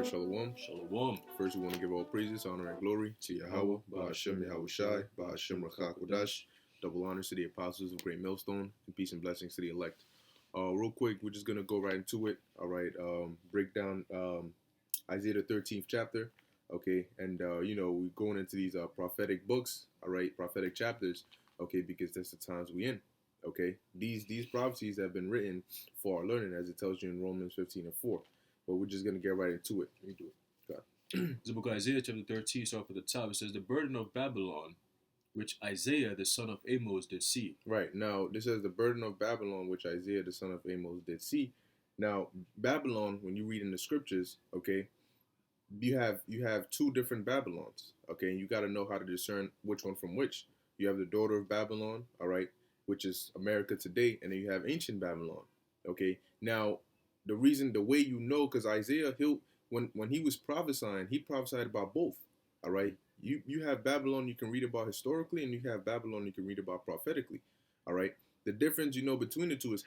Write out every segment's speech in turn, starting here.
Shalom. Shalom. First, we want to give all praises, honor, and glory to Yahweh, Ba'ashem Yahushai, Ba'ashem Rachak Kodash. Double honors to the apostles of Great Millstone, and peace and blessings to the elect. Real quick, we're just going to go right into it. All right. Break down Isaiah the 13th chapter. Okay. And, we're going into these prophetic books. All right. Prophetic chapters. Okay. Because that's the times we in. Okay. These prophecies have been written for our learning, as it tells you in Romans 15:4. But we're just going to get right into it. Let me do it. It's the book of Isaiah chapter 13, start from the top. It says, the burden of Babylon, which Isaiah the son of Amos did see. Right. Now, this is the burden of Babylon, which Isaiah the son of Amos did see. Now, Babylon, when you read in the scriptures, okay, you have two different Babylons, okay, and you got to know how to discern which one from which. You have the daughter of Babylon, all right, which is America today, and then you have ancient Babylon, okay. Now, the way you know, because Isaiah, when he was prophesying, he prophesied about both, all right. You have Babylon you can read about historically, and you have Babylon you can read about prophetically, all right. The difference between the two is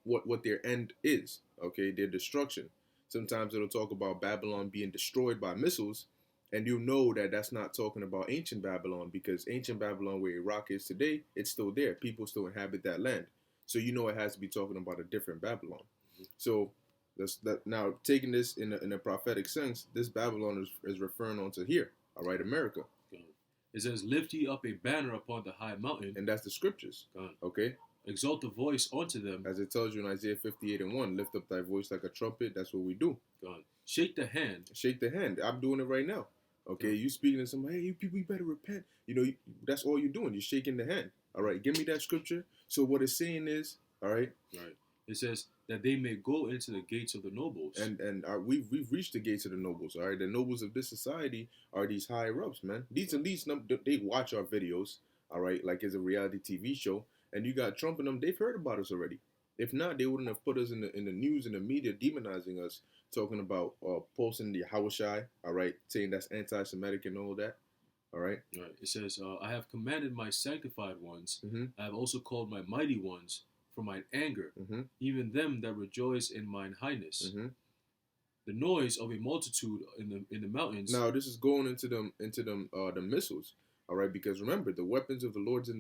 what their end is, okay, their destruction. Sometimes it'll talk about Babylon being destroyed by missiles, and you know that that's not talking about ancient Babylon, because ancient Babylon, where Iraq is today, it's still there. People still inhabit that land, so you know it has to be talking about a different Babylon. So now taking this in a prophetic sense, this Babylon is referring on to here, all right, America. It says, lift ye up a banner upon the high mountain. And that's the scriptures. Okay. Exalt the voice unto them. As it tells you in Isaiah 58:1, lift up thy voice like a trumpet. That's what we do. Shake the hand. Shake the hand. I'm doing it right now. Okay. You speaking to somebody, hey, you people, you better repent. That's all you're doing. You're shaking the hand. All right. Give me that scripture. So what it's saying is, all right. Right. It says that they may go into the gates of the nobles. And we've reached the gates of the nobles. All right. The nobles of this society are these higher ups, man. These at least they watch our videos. All right. Like it's a reality TV show. And you got Trump and them. They've heard about us already. If not, they wouldn't have put us in the news and the media demonizing us, talking about posting the Yahushai. All right. Saying that's anti-Semitic and all that. All right. Right. It says, I have commanded my sanctified ones. Mm-hmm. I have also called my mighty ones for mine anger, mm-hmm. even them that rejoice in mine highness. Mm-hmm. The noise of a multitude in the mountains. Now this is going into the missiles, all right? Because remember, the weapons of the Lord's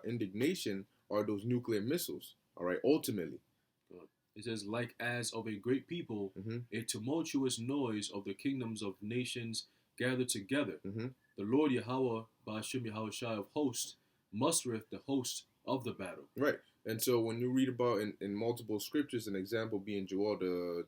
indignation are those nuclear missiles, all right? Ultimately, it says, like as of a great people, mm-hmm. a tumultuous noise of the kingdoms of nations gathered together. Mm-hmm. The Lord Yahweh, Ba'ashem Yahushai of hosts, mustereth the host of the battle. Right. And so when you read about in multiple scriptures, an example being Joel the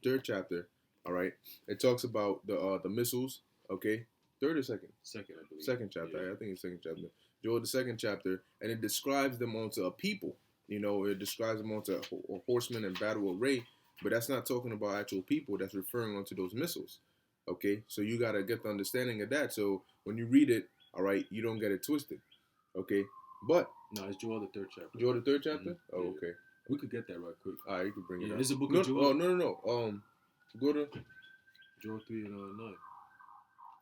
third chapter, all right, it talks about the missiles, okay, third or second? Second, I believe. Second chapter, yeah. I think it's second chapter. Joel the second chapter, and it describes them onto a people. It describes them onto a horsemen and battle array, but that's not talking about actual people. That's referring onto those missiles, okay. So you gotta get the understanding of that. So when you read it, all right, you don't get it twisted, okay. But no, it's Joel the third chapter. Joel the third chapter? Mm-hmm. Oh, yeah. okay. We could get that right quick. All right, you can bring it up. This is a book of Joel. Oh, no. Go to Joel 3 and 9.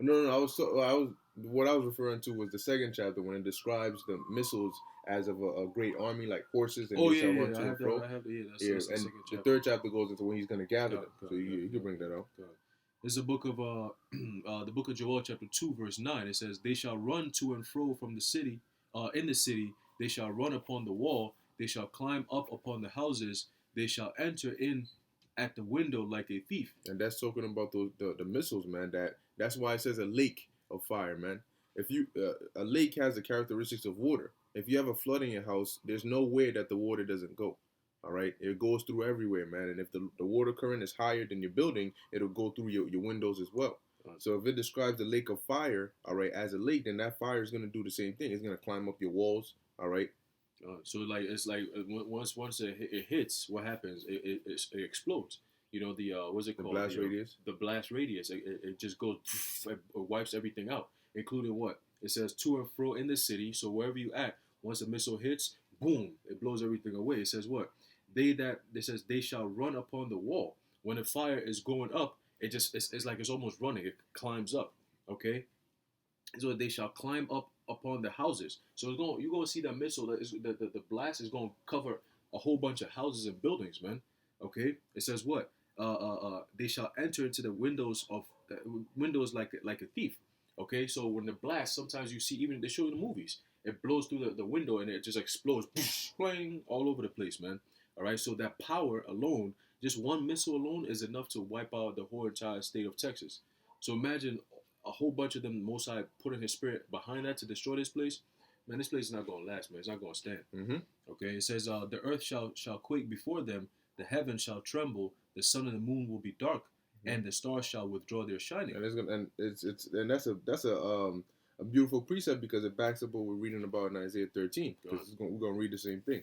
No. What I was referring to was the second chapter when it describes the missiles as of a great army, like horses. And I have that's the second chapter. The third chapter goes into when he's going to gather them. So you can bring that out. This is a book of the book of Joel chapter 2 verse 9. It says, they shall run to and fro from the city. In the city, they shall run upon the wall, they shall climb up upon the houses, they shall enter in at the window like a thief. And that's talking about the missiles, man. That's why it says a lake of fire, man. If a lake has the characteristics of water. If you have a flood in your house, there's no way that the water doesn't go. All right, it goes through everywhere, man. And if the water current is higher than your building, it'll go through your windows as well. So if it describes the lake of fire, all right, as a lake, then that fire is going to do the same thing. It's going to climb up your walls, all right? So it's like once it hits, what happens? It explodes. What's it called? The blast radius? The blast radius. It just goes, it wipes everything out, including what? It says to and fro in the city, so wherever you at, once a missile hits, boom, it blows everything away. It says what? It says they shall run upon the wall. When the fire is going up, it's like it's almost running. It climbs up, okay? So they shall climb up upon the houses. So you're going to see that missile, the blast is going to cover a whole bunch of houses and buildings, man, okay? It says what? they shall enter into the windows of windows like a thief. Okay, so when the blast, sometimes you see, even they show you the movies, it blows through the window and it just explodes, flying all over the place, man. All right, so that power alone, just one missile alone, is enough to wipe out the whole entire state of Texas. So imagine a whole bunch of them, Most High putting His Spirit behind that to destroy this place. Man, this place is not gonna last, man. It's not gonna stand. Mm-hmm. Okay, it says, the earth shall quake before them, the heavens shall tremble, the sun and the moon will be dark, and the stars shall withdraw their shining. And that's a beautiful precept because it backs up what we're reading about in Isaiah 13. Because we're gonna read the same thing.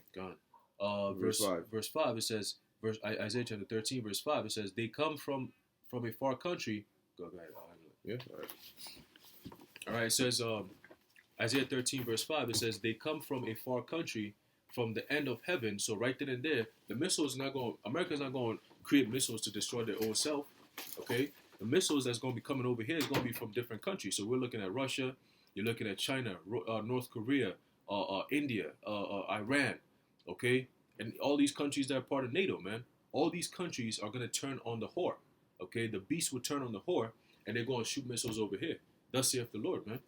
Verse 5. It says, Isaiah chapter 13, verse 5. It says, they come from a far country. Go ahead. Yeah. All right. All right. It says, Isaiah 13, verse 5. It says, they come from a far country, from the end of heaven. So right then and there, the missiles not going. America's not going to create missiles to destroy their own self. Okay, the missiles that's going to be coming over here is going to be from different countries. So we're looking at Russia. You're looking at China, North Korea, India, Iran. Okay, and all these countries that are part of NATO, man. All these countries are going to turn on the whore. Okay, the beast will turn on the whore, and they're going to shoot missiles over here. Thus saith the Lord, man.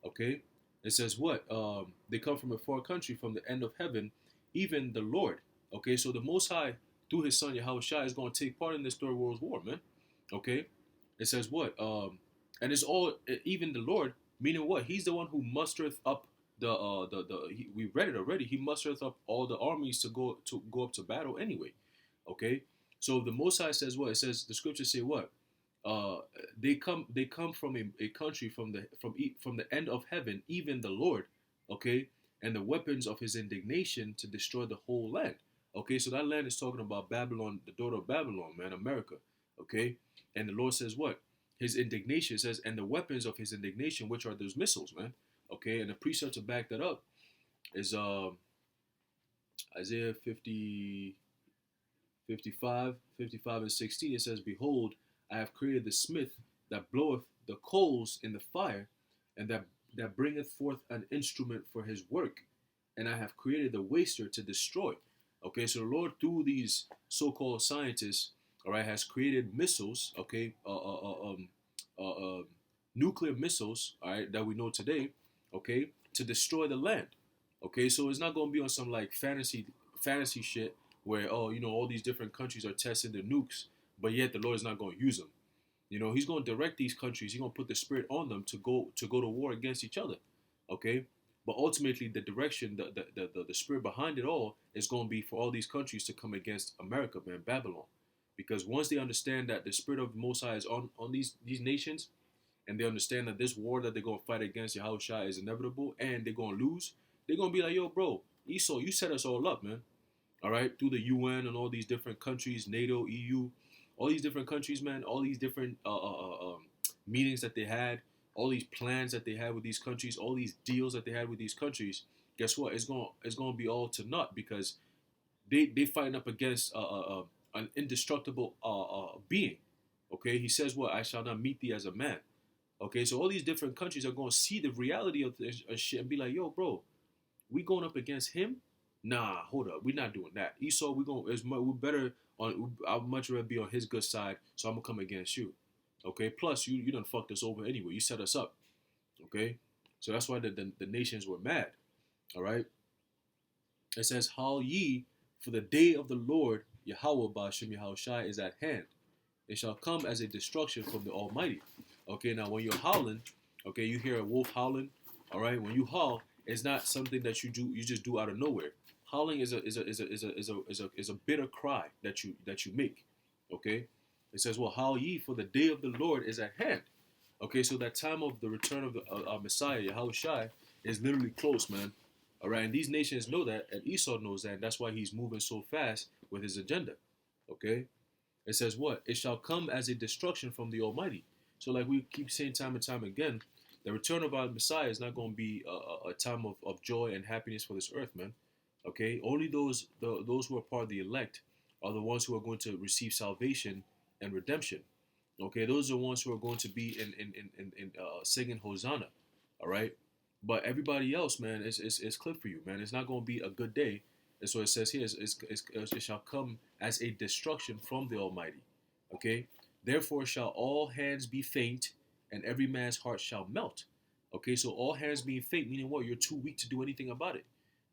Okay. It says what? They come from a far country, from the end of heaven, even the Lord. Okay, so the Most High, through His Son Yahushua, is going to take part in this Third World War, man. Okay, it says what? And it's all, even the Lord, meaning what? He's the one who mustereth up we read it already. He mustereth up all the armies to go up to battle anyway. Okay, so the Most High says what? It says, the scriptures say what? They come from a country from the end of heaven, even the Lord, okay, and the weapons of His indignation to destroy the whole land. Okay, so that land is talking about Babylon, the daughter of Babylon, man, America. Okay, and the Lord says what? His indignation says, and the weapons of His indignation, which are those missiles, man. Okay, and the precept to back that up is Isaiah 55 and 16. It says, behold, I have created the smith that bloweth the coals in the fire, and that bringeth forth an instrument for his work. And I have created the waster to destroy. Okay, so the Lord, through these so-called scientists, all right, has created missiles, okay, nuclear missiles, all right, that we know today, okay, to destroy the land. Okay, so it's not going to be on some like fantasy shit where, oh, you know, all these different countries are testing their nukes, but yet the Lord is not going to use them. You know, He's going to direct these countries. He's going to put the Spirit on them to go to war against each other. Okay, but ultimately the direction, the Spirit behind it all is going to be for all these countries to come against America, man, Babylon, because once they understand that the Spirit of the Most High is on these nations, and they understand that this war that they're going to fight against Yahushua is inevitable, and they're going to lose, they're going to be like, yo, bro, Esau, you set us all up, man. All right, through the UN and all these different countries, NATO, EU, all these different countries, man, all these different meetings that they had, all these plans that they had with these countries, all these deals that they had with these countries. Guess what? It's going to be all to naught, because they fighting up against an indestructible being. Okay, He says what? I shall not meet thee as a man. Okay, so all these different countries are going to see the reality of this shit and be like, yo, bro, we going up against him? Nah, hold up, we're not doing that. Esau, we're better on. I'd much rather be on his good side, so I'm gonna come against you. Okay, plus you done fucked us over anyway. You set us up. Okay, so that's why the nations were mad. All right. It says, "Howl ye, for the day of the Lord Yahweh Ba'ashem Yahushai is at hand. It shall come as a destruction from the Almighty." Okay, now when you're howling, okay, you hear a wolf howling. All right, when you howl, it's not something that you just do out of nowhere. Howling is a bitter cry that you make. Okay, it says, "Well, howl ye, for the day of the Lord is at hand." Okay, so that time of the return of our Messiah Yahushai is literally close, man. All right, and these nations know that, and Esau knows that, and that's why he's moving so fast with his agenda. Okay, it says what? It shall come as a destruction from the Almighty. So, like we keep saying time and time again, the return of our Messiah is not going to be a time of joy and happiness for this earth, man. Okay, only those who are part of the elect are the ones who are going to receive salvation and redemption. Okay, those are the ones who are going to be in singing Hosanna. All right, but everybody else, man, is clipped for you, man. It's not going to be a good day. And so it says here, it shall come as a destruction from the Almighty. Okay, therefore shall all hands be faint, and every man's heart shall melt. Okay, so all hands being faint, meaning what? You're too weak to do anything about it.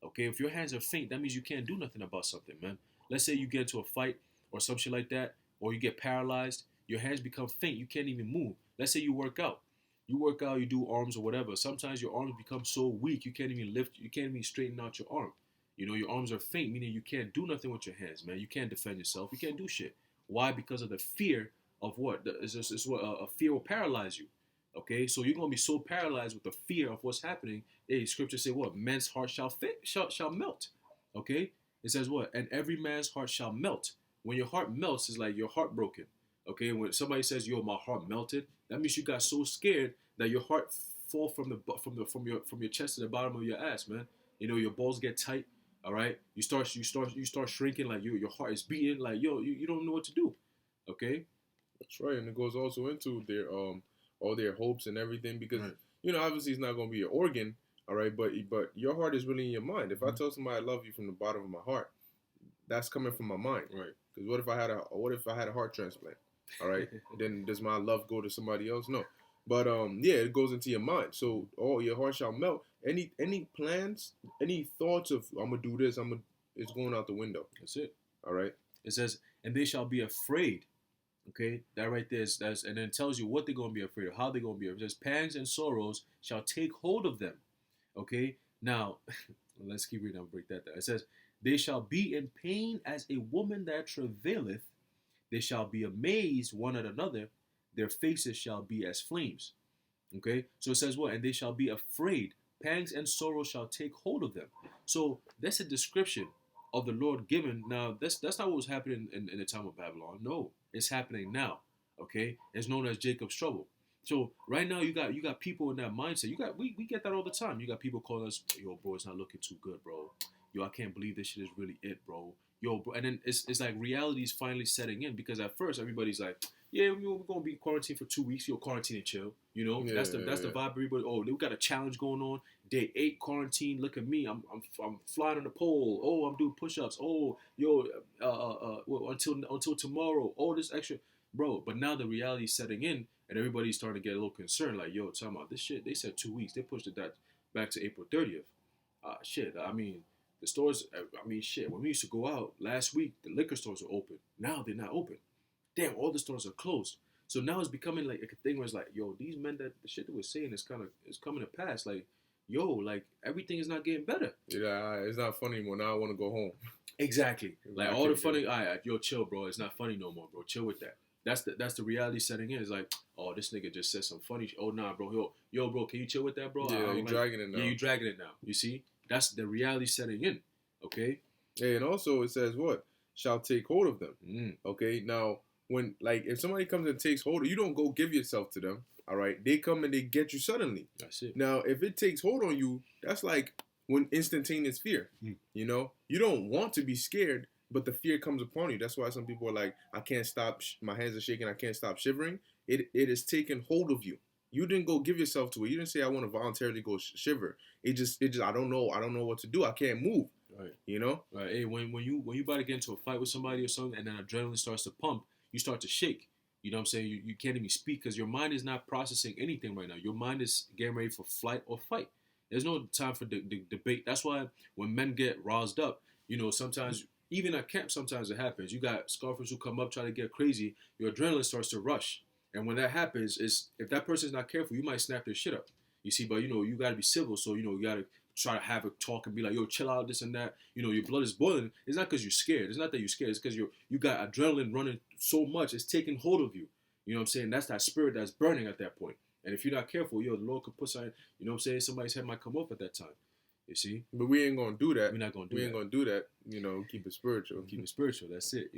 Okay, if your hands are faint, that means you can't do nothing about something, man. Let's say you get into a fight or some shit like that, or you get paralyzed, your hands become faint, you can't even move. Let's say you work out. You work out, you do arms or whatever. Sometimes your arms become so weak you can't even lift, you can't even straighten out your arm. You know, your arms are faint, meaning you can't do nothing with your hands, man. You can't defend yourself. You can't do shit. Why? Because of the fear of what? It's what a fear will paralyze you. Okay, so you're gonna be so paralyzed with the fear of what's happening. Hey, scripture say what? Men's heart shall melt. Okay, it says what? And every man's heart shall melt. When your heart melts, it's like your heart broken. Okay, when somebody says, "Yo, my heart melted," that means you got so scared that your heart fall from your chest to the bottom of your ass, man. You know, your balls get tight. All right, you start shrinking, like your heart is beating, like yo, you don't know what to do. Okay. That's right, and it goes also into their all their hopes and everything because Right. obviously it's not going to be your organ, all right, but your heart is really in your mind. If I Mhm. tell somebody I love you from the bottom of my heart, that's coming from my mind. Right. Because what if I had a heart transplant? All right, then does my love go to somebody else? No. But yeah, it goes into your mind. So all your heart shall melt. Any plans, any thoughts of I'm gonna do this, it's going out the window. That's it. All right. It says, and they shall be afraid. Okay, that right there is that's and then it tells you what they're gonna be afraid of, how they're gonna be afraid. It says, pangs and sorrows shall take hold of them. Okay, now let's keep reading. I'll break that down. It says, they shall be in pain as a woman that travaileth. They shall be amazed one at another. Their faces shall be as flames. Okay, so it says what? And they shall be afraid. Pangs and sorrow shall take hold of them. So that's a description of the Lord given. Now that's not what was happening in the time of Babylon. No, it's happening now. Okay, it's known as Jacob's trouble. So right now you got people in that mindset. We get that all the time. You got people calling us, yo, bro, it's not looking too good, bro. Yo, I can't believe this shit is really it, bro. Yo, bro, and then it's like reality is finally setting in because at first everybody's like, yeah, we're gonna be quarantined for 2 weeks. You'll quarantine and chill. You know, Yeah, that's the vibe. Everybody, oh, we got a challenge going on. Day 8 quarantine. Look at me. I'm flying on the pole. Oh, I'm doing push-ups. Oh, yo, well, until tomorrow. Oh, this extra, bro. But now the reality is setting in, and everybody's starting to get a little concerned. Like, yo, talking about this shit. They said 2 weeks. They pushed it that back to April 30th. Shit. I mean, the stores. I mean, shit. When we used to go out last week, the liquor stores were open. Now they're not open. Damn, all the stores are closed. So now it's becoming like a thing where it's like, yo, these men that the shit that we're saying is coming to pass. Like, yo, like everything is not getting better. Yeah, it's not funny anymore. Now I want to go home. Exactly. Like I all the can't funny, all right, yo, chill, bro. It's not funny no more, bro. Chill with that. That's the reality setting in. It's like, oh, this nigga just said some funny. Oh nah, bro. Yo, bro, can you chill with that, bro? Yeah, you're dragging it now. Yeah, you dragging it now. You see, that's the reality setting in. Okay. Yeah, and also it says what shall take hold of them. Mm, Okay, now when like if somebody comes and takes hold, you don't go give yourself to them. All right, they come and they get you suddenly. that's it. Now, if it takes hold on you, that's like when instantaneous fear. Mm. You don't want to be scared, but the fear comes upon you. That's why some people are like, I can't stop. My hands are shaking. I can't stop shivering. It is taken hold of you. You didn't go give yourself to it. You didn't say I want to voluntarily go shiver. It just I don't know. I don't know what to do. I can't move. Right. Right. Hey, when you about to get into a fight with somebody or something, and then adrenaline starts to pump, you start to shake. You know what I'm saying? You can't even speak because your mind is not processing anything right now. Your mind is getting ready for flight or fight. There's no time for the debate. That's why when men get roused up, sometimes even at camp, sometimes it happens. You got scoffers who come up try to get crazy. Your adrenaline starts to rush, and when that happens, is if that person's not careful, you might snap their shit up. You see, but you got to be civil. So you got to try to have a talk and be like, yo, chill out, this and that. Your blood is boiling. It's not because you're scared. It's not that you're scared. It's because you got adrenaline running so much. It's taking hold of you. You know what I'm saying? That's that spirit that's burning at that point. And if you're not careful, the Lord could put something, you know what I'm saying? Somebody's head might come off at that time. You see? But we ain't gonna do that. We're not going to do We that. ain't gonna do that. Keep it spiritual. Keep it spiritual. That's it.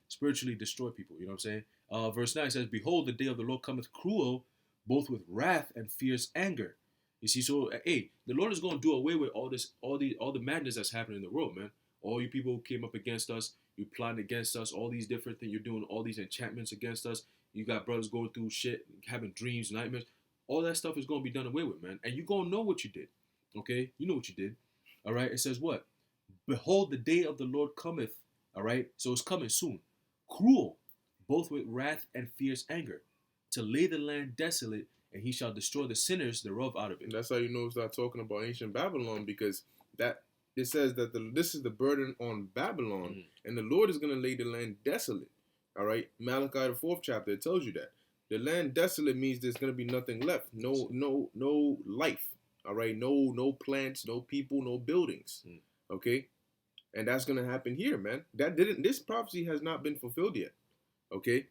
Spiritually destroy people. You know what I'm saying? Verse 9 says, behold, the day of the Lord cometh cruel, both with wrath and fierce anger. You see, so hey, the Lord is going to do away with all the madness that's happening in the world, man. All you people who came up against us, you plotting against us, all these different things, you're doing all these enchantments against us. You got brothers going through shit, having dreams, nightmares. All that stuff is going to be done away with, man. And you're going to know what you did. Okay? You know what you did. All right? It says what? Behold, the day of the Lord cometh. All right? So it's coming soon. Cruel, both with wrath and fierce anger, to lay the land desolate, and he shall destroy the sinners thereof out of And it. that's how you know it's not talking about ancient Babylon, because that it says that this is the burden on Babylon, and the Lord is going to lay the land desolate. All right, Malachi the 4th chapter, it tells you that the land desolate means there's going to be nothing left, no life. All right, no plants, no people, no buildings. Okay, and that's going to happen here, man. This prophecy has not been fulfilled yet. Okay.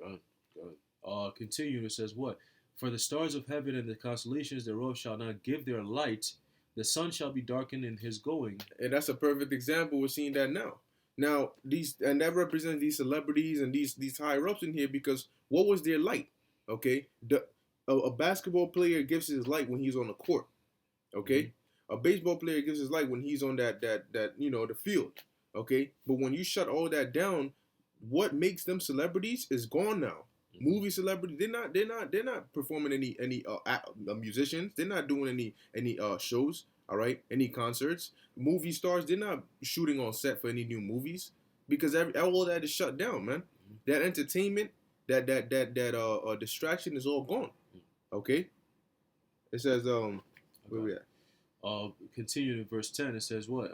God. Continue. It says what? For the stars of heaven and the constellations thereof shall not give their light. The sun shall be darkened in his going. And that's a perfect example. We're seeing that now. Now that represents these celebrities and these higher ups in here, because what was their light? Okay, a basketball player gives his light when he's on the court. Okay, a baseball player gives his light when he's on that the field. Okay, but when you shut all that down, what makes them celebrities is gone now. Movie celebrities, they're not performing any musicians. They're not doing any shows. All right, any concerts. Movie stars, they're not shooting on set for any new movies, because all that is shut down, man. That entertainment, that distraction is all gone. Okay. It says where we at? Continue in verse 10. It says what?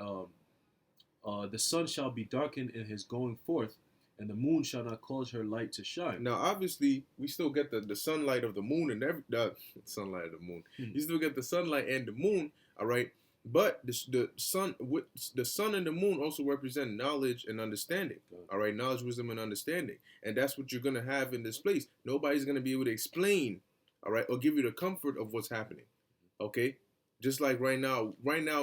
The sun shall be darkened in his going forth, and the moon shall not cause her light to shine. Now, obviously, we still get the sunlight of the moon and the sunlight of the moon. You still get the sunlight and the moon, all right. But the sun and the moon also represent knowledge and understanding, all right. Knowledge, wisdom, and understanding, and that's what you're gonna have in this place. Nobody's gonna be able to explain, all right, or give you the comfort of what's happening, okay. Just like right now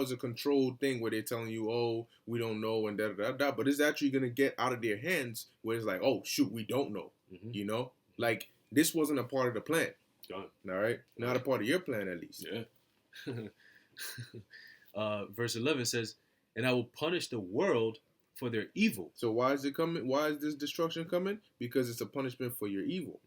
is a controlled thing where they're telling you, oh, we don't know, and da. But it's actually going to get out of their hands where it's like, oh, shoot, we don't know. You know? Like, this wasn't a part of the plan. All right? Not a part of your plan, at least. Yeah. Verse 11 says, and I will punish the world for their evil. So why is it coming? Why is this destruction coming? Because it's a punishment for your evil.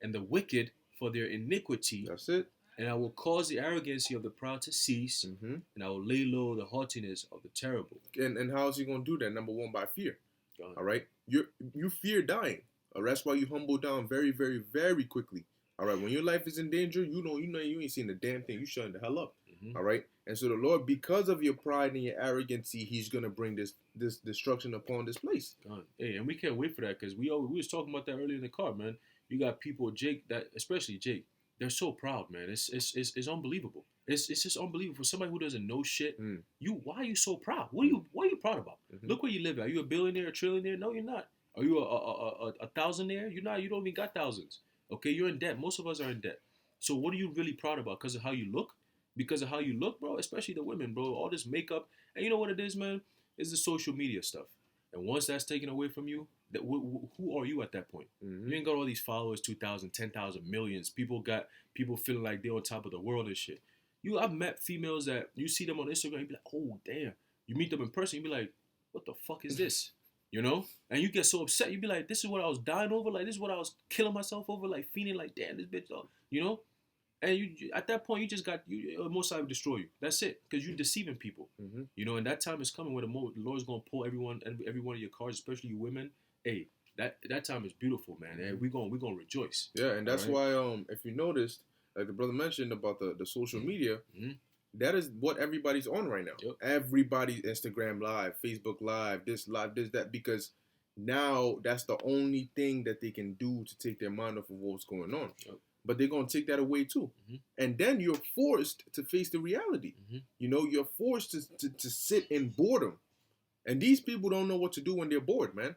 And the wicked for their iniquity. That's it. And I will cause the arrogancy of the proud to cease, and I will lay low the haughtiness of the terrible. And how is he going to do that? Number one, by fear. All right? You fear dying. That's why you humble down very, very, very quickly. All right? When your life is in danger, you ain't seen a damn thing. You shutting the hell up. All right? And so the Lord, because of your pride and your arrogancy, he's going to bring this destruction upon this place. Hey, and we can't wait for that, because we was talking about that earlier in the car, man. You got people, Jake, especially Jake. They're so proud, man. It's unbelievable. It's just unbelievable for somebody who doesn't know shit. Why are you so proud? What are you proud about? Look where you live at. Are you a billionaire, a trillionaire? No, you're not. Are you a thousandaire? You're not. You don't even got thousands. Okay, you're in debt. Most of us are in debt. So what are you really proud about? Because of how you look? Because of how you look, bro. Especially the women, bro. All this makeup, and you know what it is, man? It's the social media stuff. And once that's taken away from you, who are you at that point? You ain't got all these followers, 2,000, 10,000, millions. People feeling like they're on top of the world and shit. I've met females that you see them on Instagram, you be like, oh damn. You meet them in person, you be like, what the fuck is this? You know? And you get so upset, you be like, this is what I was dying over, like this is what I was killing myself over, like feeling like, damn, this bitch, you know? And you at that point, you just got most likely destroy you. That's it, because you're deceiving people. You know, and that time is coming where the Lord's gonna pull every one of your cards, especially you women. Hey, that time is beautiful, man. And we're gonna rejoice. Yeah, and that's why if you noticed, like the brother mentioned about the social media, that is what everybody's on right now. Everybody's Instagram Live, Facebook Live, this live, this, that, because now that's the only thing that they can do to take their mind off of what's going on. But they're going to take that away too. And then you're forced to face the reality. You know, you're forced to sit in boredom. And these people don't know what to do when they're bored, man.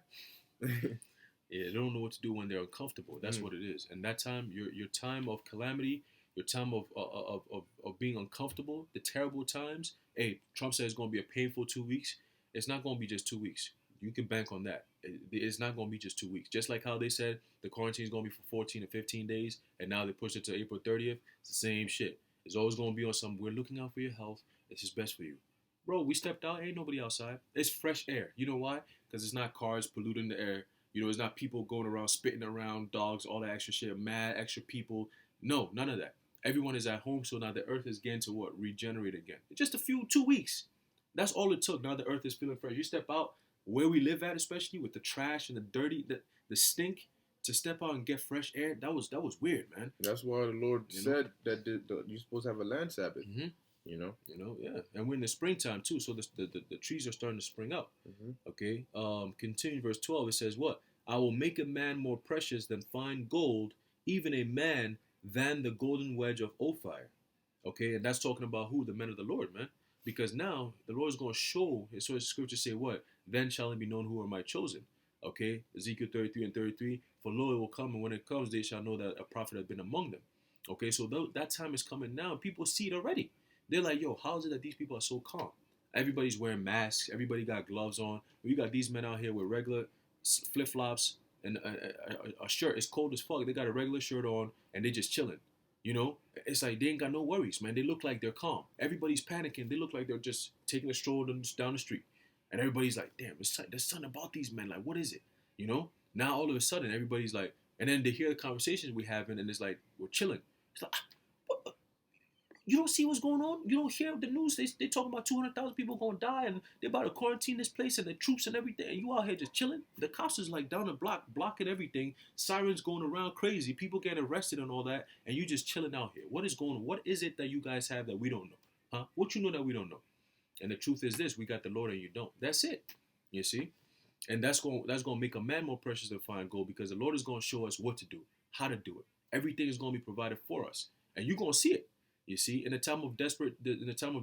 Yeah, they don't know what to do when they're uncomfortable. That's what it is. And that time, your time of calamity, your time of being uncomfortable, the terrible times. Hey, Trump says it's going to be a painful 2 weeks. It's not going to be just 2 weeks. You can bank on that. It's not going to be just 2 weeks. Just like how they said the quarantine is going to be for 14 to 15 days, and now they pushed it to April 30th. It's the same shit. It's always going to be on some, we're looking out for your health. It's just best for you. Bro, we stepped out. Ain't nobody outside. It's fresh air. You know why? Because it's not cars polluting the air. You know, it's not people going around, spitting around, dogs, all that extra shit, mad extra people. No, none of that. Everyone is at home, so now the earth is getting to what? Regenerate again. Just 2 weeks. That's all it took. Now the earth is feeling fresh. You step out, where we live at, especially with the trash and the dirty, the stink, to step out and get fresh air, that was weird, man. That's why the Lord You know? said that you're supposed to have a land Sabbath. Mm-hmm. You know. Yeah, and we're in the springtime too, so the trees are starting to spring up. Mm-hmm. Okay. Continue verse 12. It says what? I will make a man more precious than fine gold, even a man than the golden wedge of Ophir. Okay, and that's talking about who? The men of the Lord, man. Because now the Lord is going to show. So the scriptures say what? Then shall it be known who are my chosen. Okay, Ezekiel 33 and 33. For lo, it will come, and when it comes, they shall know that a prophet has been among them. Okay, so that time is coming now, and people see it already. They're like, yo, how is it that these people are so calm? Everybody's wearing masks. Everybody got gloves on. You got these men out here with regular flip-flops and a shirt. It's cold as fuck. They got a regular shirt on, and they just chilling. You know, it's like they ain't got no worries, man. They look like they're calm. Everybody's panicking. They look like they're just taking a stroll down the street. And everybody's like, damn, there's something about these men. Like, what is it? You know? Now, all of a sudden, everybody's like, and then they hear the conversations we having, and it's like, we're chilling. It's like, what? You don't see what's going on? You don't hear the news? They talking about 200,000 people going to die, and they're about to quarantine this place, and the troops and everything, and you out here just chilling? The cops is like down the block, blocking everything, sirens going around crazy, people getting arrested and all that, and you just chilling out here. What is going on? What is it that you guys have that we don't know? Huh? What you know that we don't know? And the truth is this: we got the Lord and you don't. That's it. You see? And that's going to make a man more precious than fine gold, because the Lord is going to show us what to do, how to do it. Everything is going to be provided for us, and you're going to see it. You see, in the time of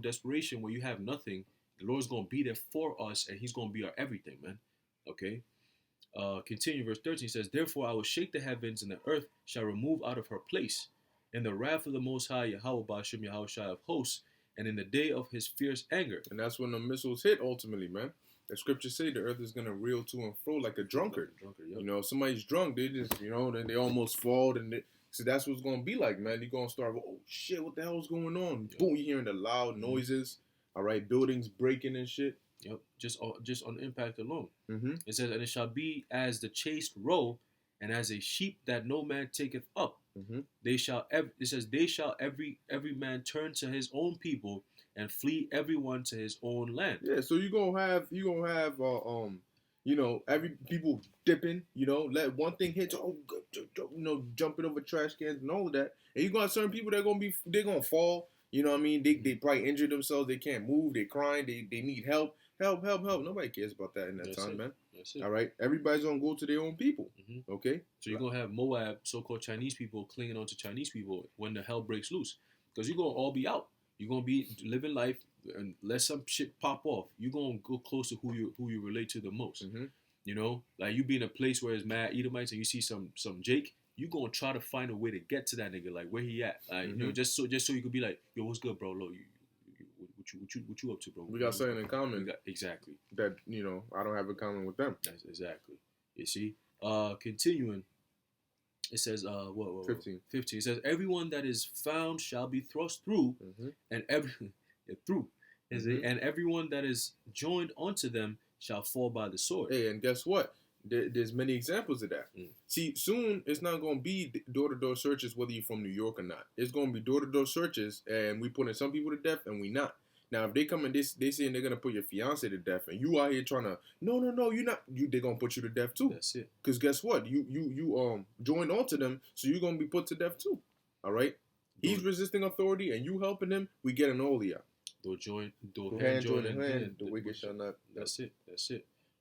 desperation, where you have nothing, the Lord's going to be there for us, and He's going to be our everything, man. Okay. Continue verse 13 says, therefore I will shake the heavens, and the earth shall remove out of her place, in the wrath of the Most High Yahweh Ba'ashem Yahweh Shai of hosts, and in the day of His fierce anger. And that's when the missiles hit ultimately, man. The scriptures say the earth is going to reel to and fro like a drunkard. Yep. You know, if somebody's drunk, they just, then they almost fall. And so that's what it's going to be like, man. You're going to start, oh, shit, what the hell is going on? Yep. Boom, you're hearing the loud noises, all right, buildings breaking and shit. Yep, just on the impact alone. Mm-hmm. It says, and it shall be as the chaste roe, and as a sheep that no man taketh up. Mm-hmm. They shall every man turn to his own people, and flee everyone to his own land. Yeah, so you're gonna have every people dipping, let one thing hit, jumping over trash cans and all of that, and you're gonna have certain people that they're gonna fall. You know what I mean? They probably injured themselves. They can't move. They're crying. They need help. Help. Nobody cares about that in that time, man. That's it. All right, everybody's gonna go to their own people. Mm-hmm. Okay, so you're gonna have Moab, so-called Chinese people, clinging on to Chinese people when the hell breaks loose, because you're gonna all be out. You're gonna be living life, and let some shit pop off. You're gonna go close to who you relate to the most. Mm-hmm. Like you be in a place where it's mad Edomites, and you see some Jake. You gonna try to find a way to get to that nigga, like where he at, like just so you could be like, yo, what's good, bro? Look, what you up to, bro? We got something in common. Exactly. That I don't have in common with them. That's exactly. You see. Continuing. It says 15. 15. It says everyone that is found shall be thrust through, and and everyone that is joined unto them shall fall by the sword. Hey, and guess what? There's many examples of that. See, soon it's not going to be door-to-door searches whether you're from New York or not. It's going to be door-to-door searches, and we putting some people to death, and we not. Now, if they come and they saying they're going to put your fiance to death, and you out here trying to, no, you're not, they're going to put you to death too. That's it. Because guess what? You joined onto them, so you're going to be put to death too. All right? He's resisting authority, and you helping him, we get an olia. Hand join in hand, the wicked shall not. That's it.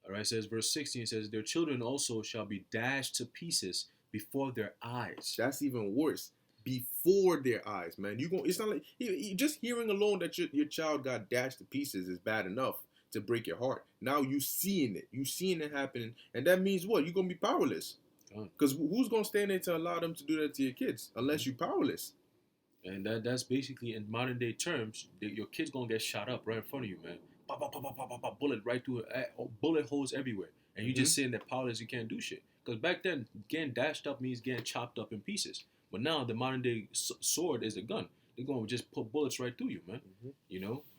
All right, it says verse 16, it says, their children also shall be dashed to pieces before their eyes. That's even worse. Before their eyes, man. It's not like, just hearing alone that your child got dashed to pieces is bad enough to break your heart. Now you seeing it happening, and that means what? You're going to be powerless. Because who's going to stand there to allow them to do that to your kids unless you're powerless? And that's basically, in modern day terms, your kid's going to get shot up right in front of you, man. Pop, pop, pop, pop, pop, pop, bullet right through it. Bullet holes everywhere. And you just sitting there powerless, you can't do shit. Because back then, getting dashed up means getting chopped up in pieces. But now, the modern day sword is a gun. They're going to just put bullets right through you, man.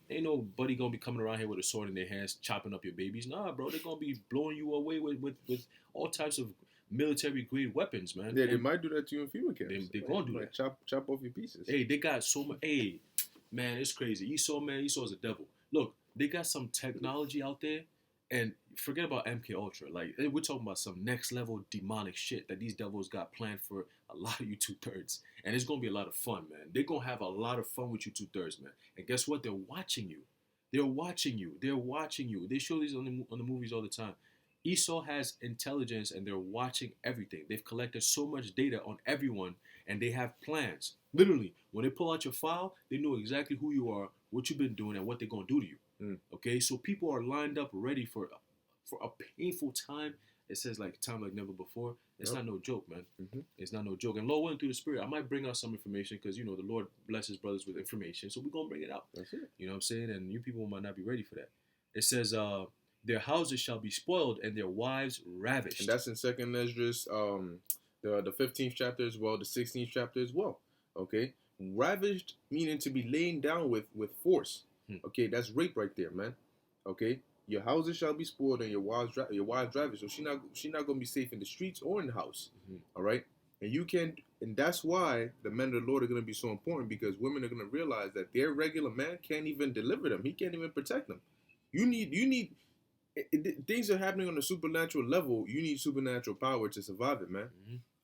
Ain't nobody going to be coming around here with a sword in their hands, chopping up your babies. Nah, bro, they're going to be blowing you away with all types of military-grade weapons, man. Yeah, they might do that to you in FEMA camps. They're going to do that. Chop off your pieces. Hey, they got so much. Hey, man, it's crazy. Esau's a devil. Look, they got some technology out there. And forget about MK Ultra. Like we're talking about some next level demonic shit that these devils got planned for a lot of you 2/3, and it's gonna be a lot of fun, man. They're gonna have a lot of fun with you 2/3, man. And guess what? They're watching you. They're watching you. They're watching you. They show these on the movies all the time. Esau has intelligence, and they're watching everything. They've collected so much data on everyone, and they have plans. Literally, when they pull out your file, they know exactly who you are, what you've been doing, and what they're gonna do to you. Okay, so people are lined up ready for a painful time. It says like time like never before. It's not no joke, man. It's not no joke. And Lord willing, through the Spirit, I might bring out some information because the Lord blesses brothers with information, so we're gonna bring it out. That's it. You know what I'm saying? And you people might not be ready for that. It says, their houses shall be spoiled and their wives ravished. And that's in Second Esdras, the 15th chapter as well, the 16th chapter as well. Okay, ravished meaning to be laid down with force. Okay, that's rape right there, man. Okay, your houses shall be spoiled and your wives ravished. So she not gonna be safe in the streets or in the house. All right, and that's why the men of the Lord are gonna be so important, because women are gonna realize that their regular man can't even deliver them. He can't even protect them. You need. Things are happening on a supernatural level. You need supernatural power to survive it, man.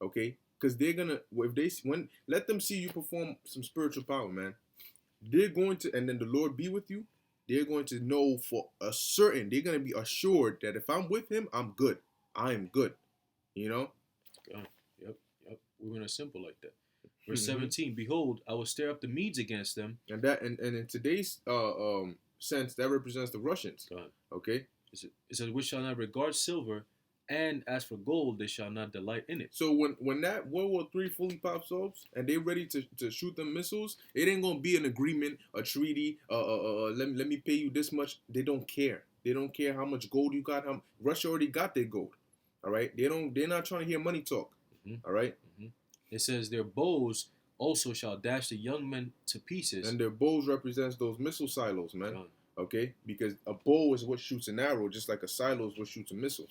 Okay, because they're gonna let them see you perform some spiritual power, man. They're going to, and then the Lord be with you. They're going to know for a certain. They're gonna be assured that if I'm with Him, I'm good. I am good. You know. Yep. Women are simple like that. Verse 17. Behold, I will stir up the Medes against them. And in today's sense, that represents the Russians. Okay. It says, which shall not regard silver, and as for gold, they shall not delight in it. So when that World War III fully pops off and they're ready to shoot them missiles, it ain't gonna be an agreement, a treaty. Let me pay you this much. They don't care. They don't care how much gold you got. Russia already got their gold. All right. They're not trying to hear money talk. All right. It says their bows also shall dash the young men to pieces. And their bows represents those missile silos, man. Okay, because a bow is what shoots an arrow, just like a silo is what shoots a missile.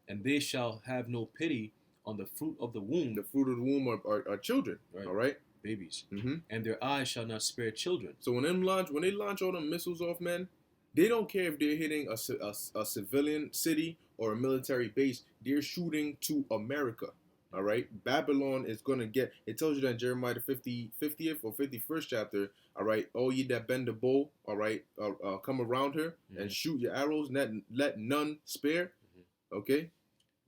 And they shall have no pity on the fruit of the womb. The fruit of the womb are children, right. All right? Babies. And their eyes shall not spare children. So when they launch all them missiles off, man, they don't care if they're hitting a civilian city or a military base. They're shooting to America. All right, Babylon is gonna get. It tells you that in Jeremiah the 50th or 51st chapter. All right, all ye that bend the bow, all right, come around her and shoot your arrows. Let none spare. Okay.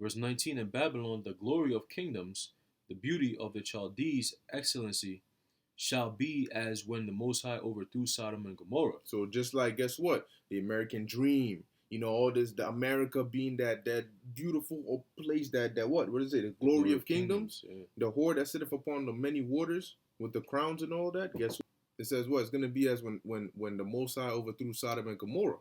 Verse 19. In Babylon, the glory of kingdoms, the beauty of the Chaldees' excellency, shall be as when the Most High overthrew Sodom and Gomorrah. So just like, guess what? The American dream. All this, the America being that beautiful place that what is it? The glory of kingdoms. The whore that sitteth upon the many waters with the crowns and all that. Guess what? It says what? It's gonna be as when the Most High overthrew Sodom and Gomorrah.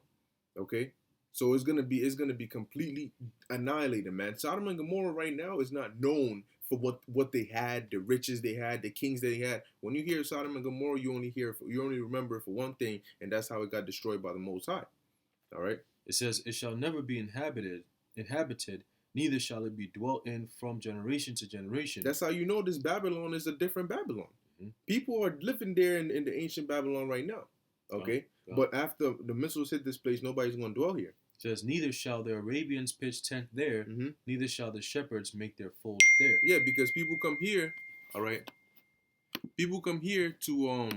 Okay, so it's gonna be completely annihilated, man. Sodom and Gomorrah right now is not known for what they had, the riches they had, the kings they had. When you hear Sodom and Gomorrah, you only remember for one thing, and that's how it got destroyed by the Most High. All right. It says, it shall never be inhabited, neither shall it be dwelt in from generation to generation. That's how you know this Babylon is a different Babylon. People are living there in the ancient Babylon right now. Okay? But after the missiles hit this place, nobody's going to dwell here. It says, neither shall the Arabians pitch tent there, neither shall the shepherds make their fold there. Yeah, because people come here, all right? People come here to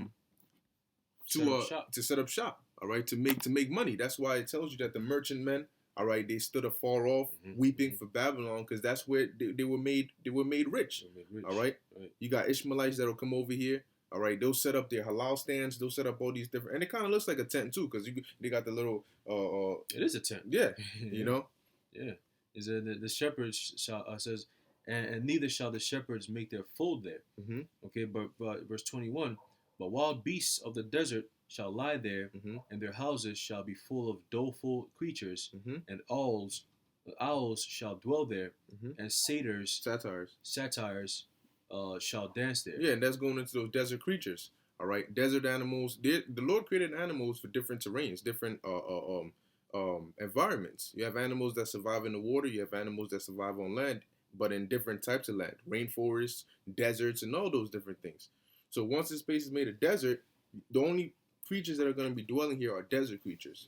set up shop. All right, to make money. That's why it tells you that the merchantmen, all right, they stood afar off, weeping for Babylon, because that's where they were made rich. All right, you got Ishmaelites that'll come over here. All right, they'll set up their halal stands. They'll set up all these different, and it kind of looks like a tent too, because they got the little. It is a tent. Yeah, you know. Yeah, is the shepherds shall says, and neither shall the shepherds make their fold there. Okay, but verse 21, but wild beasts of the desert shall lie there, and their houses shall be full of doleful creatures, and owls shall dwell there, and satires shall dance there. Yeah, and that's going into those desert creatures. All right, desert animals. The Lord created animals for different terrains, different environments. You have animals that survive in the water. You have animals that survive on land, but in different types of land, rainforests, deserts, and all those different things. So once the space is made a desert, the only creatures that are going to be dwelling here are desert creatures.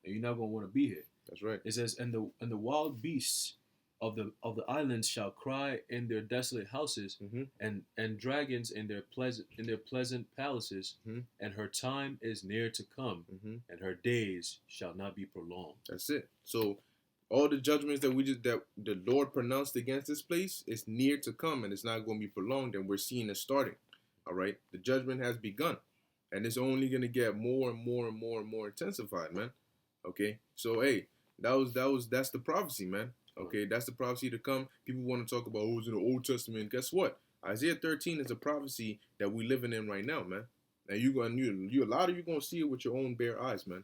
and you're not gonna want to be here. That's right. It says, and the wild beasts of the islands shall cry in their desolate houses, Mm-hmm. and dragons in their pleasant palaces, Mm-hmm. and her time is near to come, Mm-hmm. and her days shall not be prolonged. That's it. So all the judgments that the Lord pronounced against this place is near to come, and it's not going to be prolonged, and we're seeing it starting. All right, the judgment has begun, and it's only going to get more and more and more and more intensified, man. Okay, so hey, that's the prophecy, man. Okay, that's the prophecy to come. People want to talk about who's in the Old Testament. Guess what? Isaiah 13 is a prophecy that we're living in right now, man. Now you a lot of you gonna see it with your own bare eyes, man.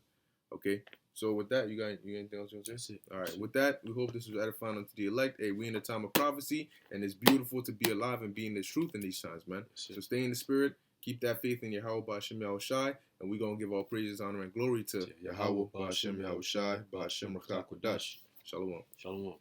Okay. So with that, you got anything else you want to say? All right. With that, we hope this was edifying unto the elect. Hey, we in a time of prophecy, and it's beautiful to be alive and be in this truth in these times, man. So stay in the spirit, keep that faith in Yahweh Ba'Shem Yahushai, and we're gonna give all praises, honor, and glory to Yahweh Ba'Shem Yahushai Ba'Shem Rakha Kodash. Shalom. Shalom.